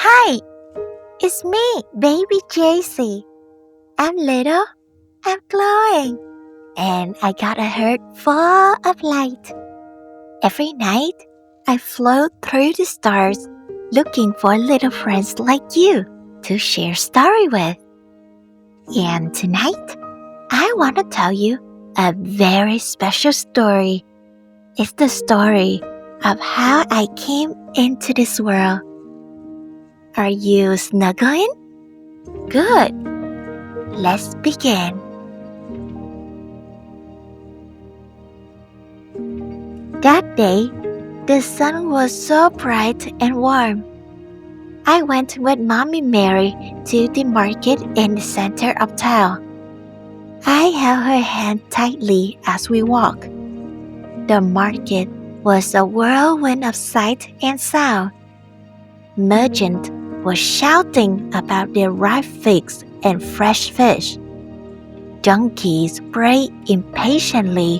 Hi, it's me, baby JC. I'm little, I'm glowing, and I got a heart full of light. Every night, I float through the stars looking for little friends like you to share story with. And tonight, I want to tell you a very special story. It's the story of how I came into this world. Are you snuggling? Good. Let's begin. That day, the sun was so bright and warm. I went with Mommy Mary to the market in the center of town. I held her hand tightly as we walked. The market was a whirlwind of sight and sound. Merchants were shouting about their ripe figs and fresh fish. Donkeys brayed impatiently.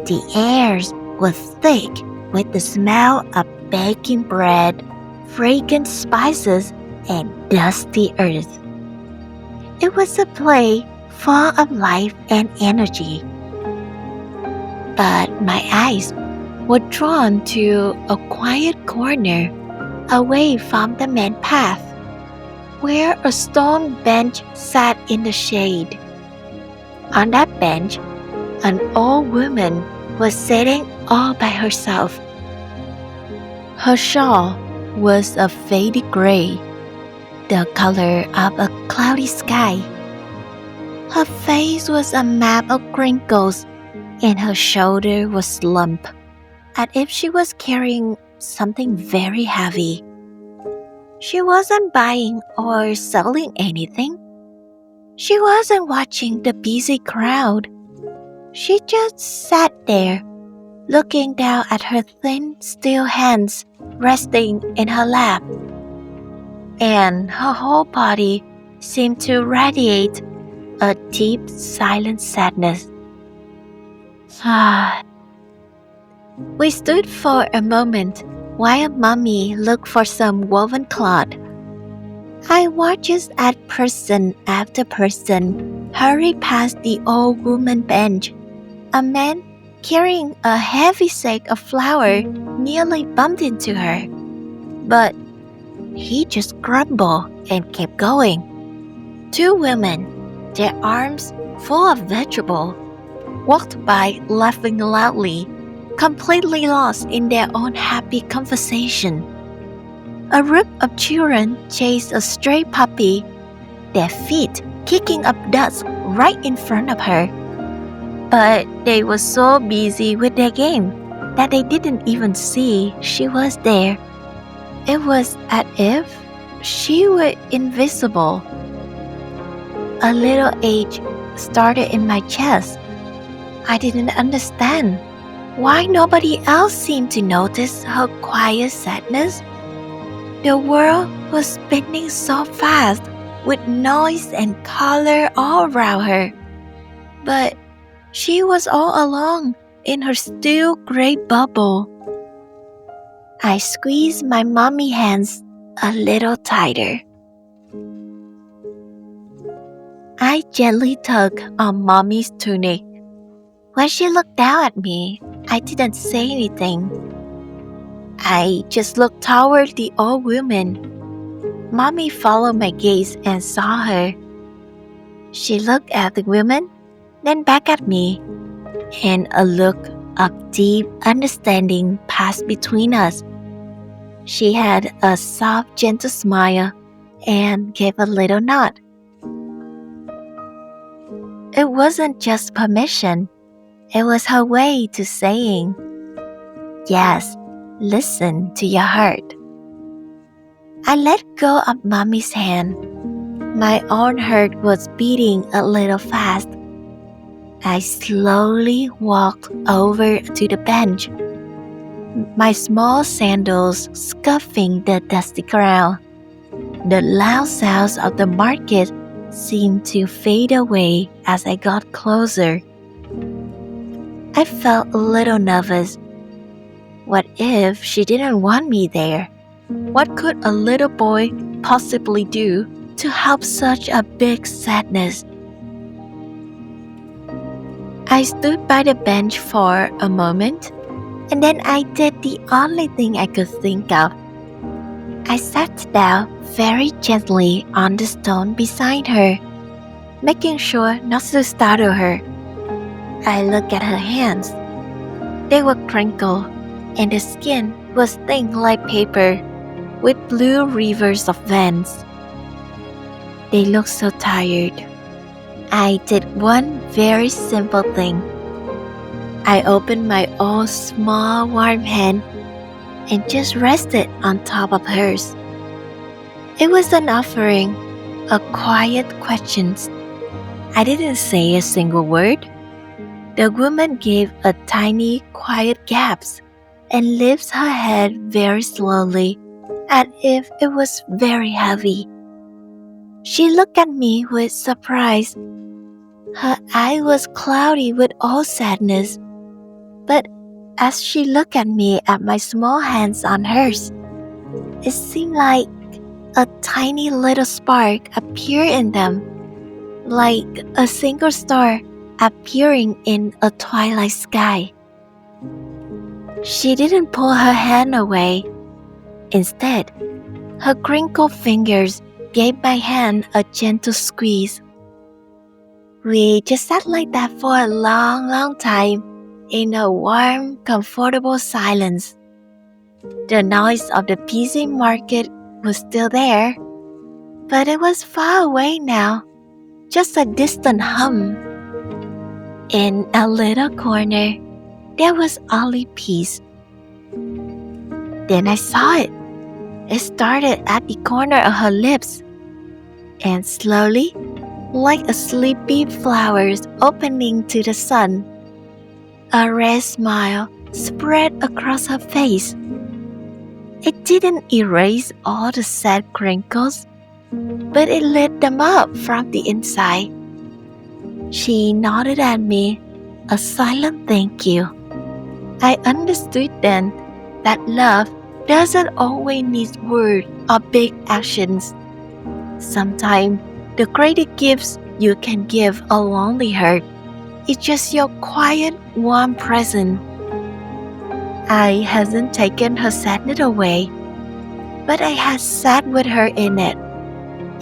The air was thick with the smell of baking bread, fragrant spices, and dusty earth. It was a place full of life and energy. But my eyes were drawn to a quiet corner away from the main path, where a stone bench sat in the shade. On that bench, an old woman was sitting all by herself. Her shawl was a faded gray, the color of a cloudy sky. Her face was a map of wrinkles, and her shoulder was slumped, as if she was carrying something very heavy. She wasn't buying or selling anything. She wasn't watching the busy crowd. She just sat there, looking down at her thin, still hands resting in her lap. And her whole body seemed to radiate a deep, silent sadness. We stood for a moment while Mommy looked for some woven cloth. I watched as person after person hurry past the old woman bench. A man carrying a heavy sack of flour nearly bumped into her, but he just grumbled and kept going. Two women, their arms full of vegetables, walked by laughing loudly, completely lost in their own happy conversation. A group of children chased a stray puppy, their feet kicking up dust right in front of her. But they were so busy with their game that they didn't even see she was there. It was as if she were invisible. A little ache started in my chest. I didn't understand why nobody else seemed to notice her quiet sadness. The world was spinning so fast with noise and color all around her. But she was all alone in her still gray bubble. I squeezed my mommy hands a little tighter. I gently tugged on Mommy's tunic. When she looked down at me, I didn't say anything. I just looked toward the old woman. Mommy followed my gaze and saw her. She looked at the woman, then back at me, and a look of deep understanding passed between us. She had a soft, gentle smile and gave a little nod. It wasn't just permission. It was her way to saying, "Yes, listen to your heart." I let go of Mommy's hand. My own heart was beating a little fast. I slowly walked over to the bench, my small sandals scuffing the dusty ground. The loud sounds of the market seemed to fade away as I got closer. I felt a little nervous. What if she didn't want me there? What could a little boy possibly do to help such a big sadness? I stood by the bench for a moment, and then I did the only thing I could think of. I sat down very gently on the stone beside her, making sure not to startle her. I looked at her hands. They were crinkled, and the skin was thin like paper, with blue rivers of veins. They looked so tired. I did one very simple thing. I opened my own small warm hand and just rested on top of hers. It was an offering, a quiet question. I didn't say a single word. The woman gave a tiny, quiet gasp and lifted her head very slowly, as if it was very heavy. She looked at me with surprise. Her eye was cloudy with all sadness, but as she looked at me at my small hands on hers, it seemed like a tiny little spark appeared in them, like a single star appearing in a twilight sky. She didn't pull her hand away. Instead, her crinkled fingers gave my hand a gentle squeeze. We just sat like that for a long time in a warm, comfortable silence. The noise of the busy market was still there, but it was far away now, just a distant hum. In a little corner, there was only peace. Then I saw it. It started at the corner of her lips, and slowly, like a sleepy flowers opening to the sun, a red smile spread across her face. It didn't erase all the sad crinkles, but it lit them up from the inside. She nodded at me, a silent thank you. I understood then that love doesn't always need words or big actions. Sometimes the greatest gifts you can give a lonely heart is just your quiet, warm presence. I hasn't taken her sadness away, but I have sat with her in it,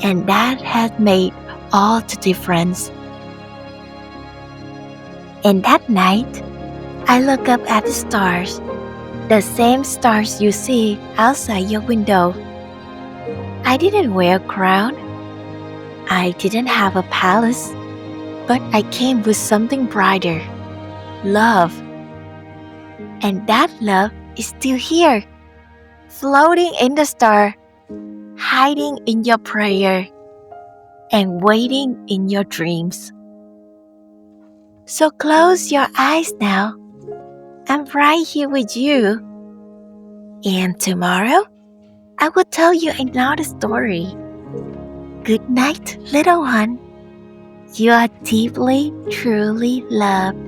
and that has made all the difference. And that night, I look up at the stars, the same stars you see outside your window. I didn't wear a crown. I didn't have a palace, but I came with something brighter, love. And that love is still here, floating in the star, hiding in your prayer, and waiting in your dreams. So close your eyes now. I'm right here with you. And tomorrow, I will tell you another story. Good night, little one. You are deeply, truly loved.